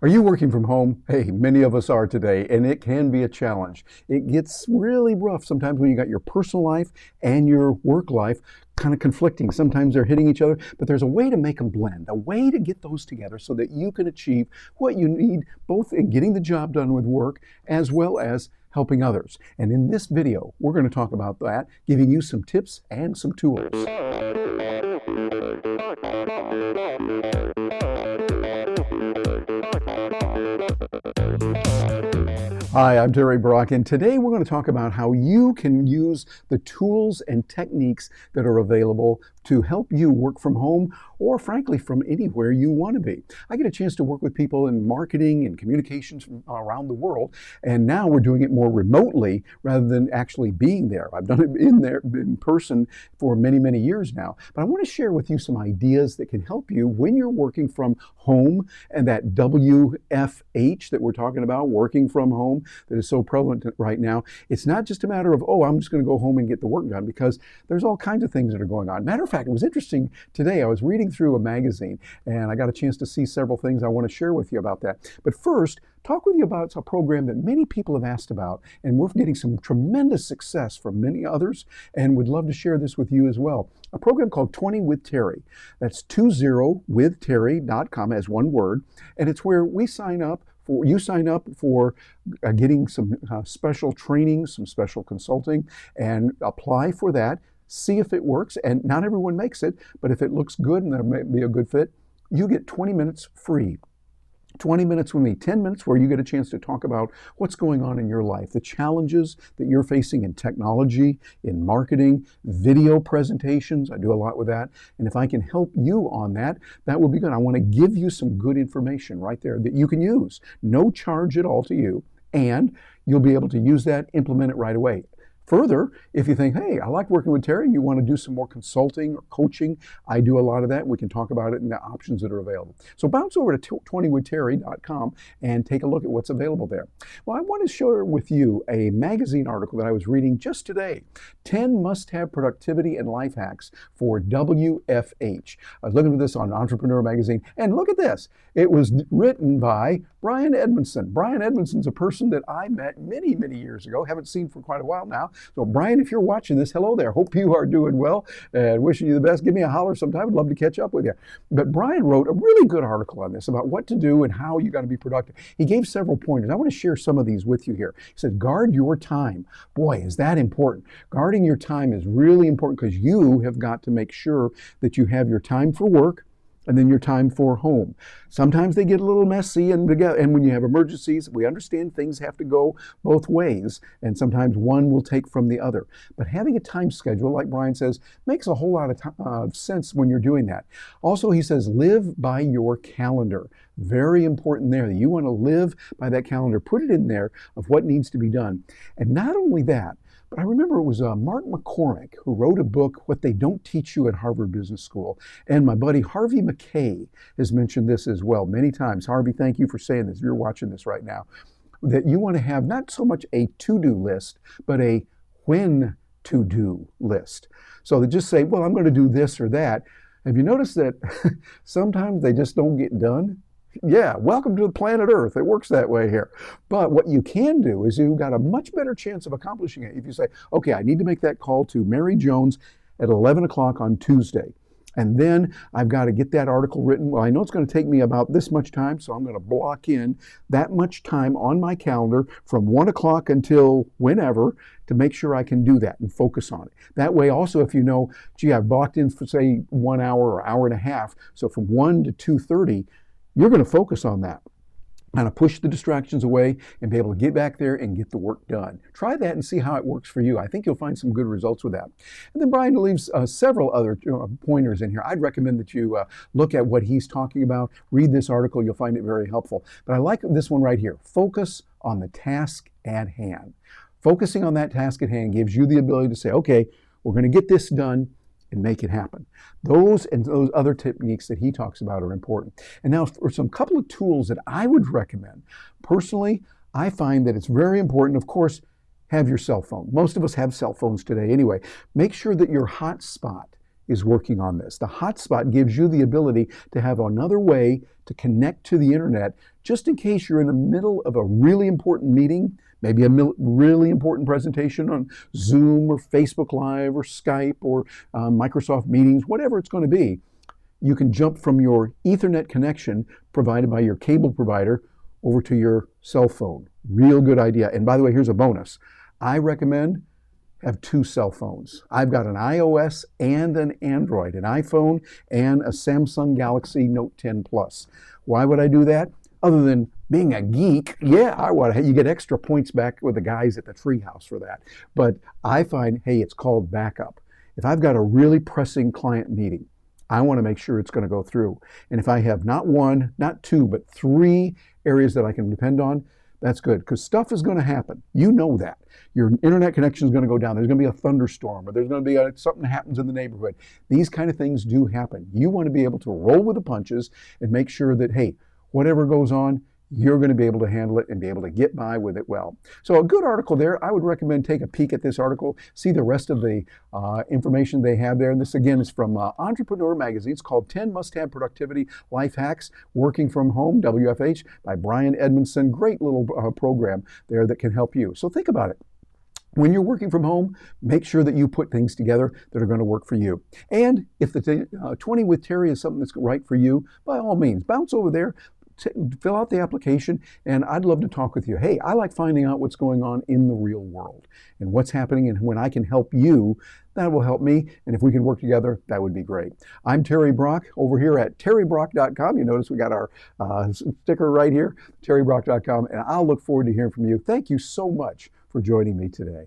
Are you working from home? Hey, many of us are today, and it can be a challenge. It gets really rough sometimes when you got your personal life and your work life kind of conflicting. Sometimes they're hitting each other, but there's a way to make them blend, a way to get those together so that you can achieve what you need, both in getting the job done with work as well as helping others. And in this video, we're going to talk about that, giving you some tips and some tools. Hi, I'm Terry Brock, and today we're going to talk about how you can use the tools and techniques that are available to help you work from home or, frankly, from anywhere you want to be. I get a chance to work with people in marketing and communications from around the world, and now we're doing it more remotely rather than actually being there. I've done it in person for many, many years now, but I want to share with you some ideas that can help you when you're working from home, and that WFH that we're talking about, working from home, that is so prevalent right now. It's not just a matter of, oh, I'm just going to go home and get the work done, because there's all kinds of things that are going on. Matter of fact, it was interesting today. I was reading through a magazine and I got a chance to see several things I want to share with you about that. But first, talk with you about a program that many people have asked about, and we're getting some tremendous success from many others, and would love to share this with you as well. A program called 20 with Terry. That's 20withterry.com as one word, and it's where we sign up for, you sign up for getting some special training, some special consulting, and apply for that. See if it works, and not everyone makes it, but if it looks good and there may be a good fit, you get 20 minutes free. 20 minutes with me, 10 minutes where you get a chance to talk about what's going on in your life, the challenges that you're facing in technology, in marketing, video presentations. I do a lot with that. And if I can help you on that, that will be good. I want to give you some good information right there that you can use. No charge at all to you. And you'll be able to use that, implement it right away. Further, if you think, hey, I like working with Terry, and you want to do some more consulting or coaching, I do a lot of that. We can talk about it and the options that are available. So bounce over to 20withterry.com and take a look at what's available there. Well, I want to share with you a magazine article that I was reading just today. 10 must-have productivity and life hacks for WFH. I was looking at this on Entrepreneur Magazine, and look at this. It was written by Brian Edmundson. Brian Edmundson's a person that I met many, many years ago. Haven't seen for quite a while now. So Brian, if you're watching this, hello there. Hope you are doing well and wishing you the best. Give me a holler sometime. I'd love to catch up with you. But Brian wrote a really good article on this about what to do and how you got to be productive. He gave several pointers. I want to share some of these with you here. He said, guard your time. Boy, is that important. Guarding your time is really important, because you have got to make sure that you have your time for work and then your time for home. Sometimes they get a little messy, and when you have emergencies, we understand things have to go both ways, and sometimes one will take from the other. But having a time schedule, like Brian says, makes a whole lot of sense when you're doing that. Also, he says, live by your calendar. Very important there. You want to live by that calendar. Put it in there of what needs to be done. And not only that, but I remember it was Mark McCormick who wrote a book, What They Don't Teach You at Harvard Business School. And my buddy Harvey McKay has mentioned this as well many times. Harvey, thank you for saying this. You're watching this right now. That you want to have not so much a to-do list, but a when to do list. So they just say, well, I'm going to do this or that. Have you noticed that sometimes they just don't get done? Yeah, welcome to the planet Earth. It works that way here. But what you can do is you've got a much better chance of accomplishing it if you say, okay, I need to make that call to Mary Jones at 11 o'clock on Tuesday. And then I've got to get that article written. Well, I know it's going to take me about this much time, so I'm going to block in that much time on my calendar from 1 o'clock until whenever to make sure I can do that and focus on it. That way also, if you know, gee, I've blocked in for say 1 hour or hour and a half, so from 1 to 2:30, you're going to focus on that. Kind of push the distractions away and be able to get back there and get the work done. Try that and see how it works for you. I think you'll find some good results with that. And then Brian leaves several other pointers in here. I'd recommend that you look at what he's talking about. Read this article. You'll find it very helpful. But I like this one right here. Focus on the task at hand. Focusing on that task at hand gives you the ability to say, okay, we're going to get this done and make it happen. Those and those other techniques that he talks about are important. And now for some couple of tools that I would recommend. Personally, I find that it's very important, of course, have your cell phone. Most of us have cell phones today anyway. Make sure that your hotspot is working on this. The hotspot gives you the ability to have another way to connect to the internet just in case you're in the middle of a really important meeting, maybe a really important presentation on Zoom or Facebook Live or Skype or Microsoft Meetings, whatever it's going to be. You can jump from your Ethernet connection provided by your cable provider over to your cell phone. Real good idea. And by the way, here's a bonus. I recommend have 2 cell phones. I've got an iOS and an Android, an iPhone and a Samsung Galaxy Note 10 Plus. Why would I do that? Other than being a geek, yeah, you get extra points back with the guys at the treehouse for that. But I find, hey, it's called backup. If I've got a really pressing client meeting, I want to make sure it's going to go through. And if I have not 1, not 2, but 3 areas that I can depend on, that's good, because stuff is going to happen. You know that. Your internet connection is going to go down. There's going to be a thunderstorm, or there's going to be something that happens in the neighborhood. These kind of things do happen. You want to be able to roll with the punches and make sure that, hey, whatever goes on, you're going to be able to handle it and be able to get by with it well. So a good article there. I would recommend take a peek at this article, see the rest of the information they have there. And this again is from Entrepreneur Magazine. It's called 10 Must-Have Productivity Life Hacks Working From Home, WFH, by Brian Edmundson. Great little program there that can help you. So think about it. When you're working from home, make sure that you put things together that are going to work for you. And if the 20 with Terry is something that's right for you, by all means, bounce over there, fill out the application, and I'd love to talk with you. Hey, I like finding out what's going on in the real world and what's happening, and when I can help you, that will help me. And if we can work together, that would be great. I'm Terry Brock over here at terrybrock.com. You notice we got our sticker right here, terrybrock.com, and I'll look forward to hearing from you. Thank you so much for joining me today.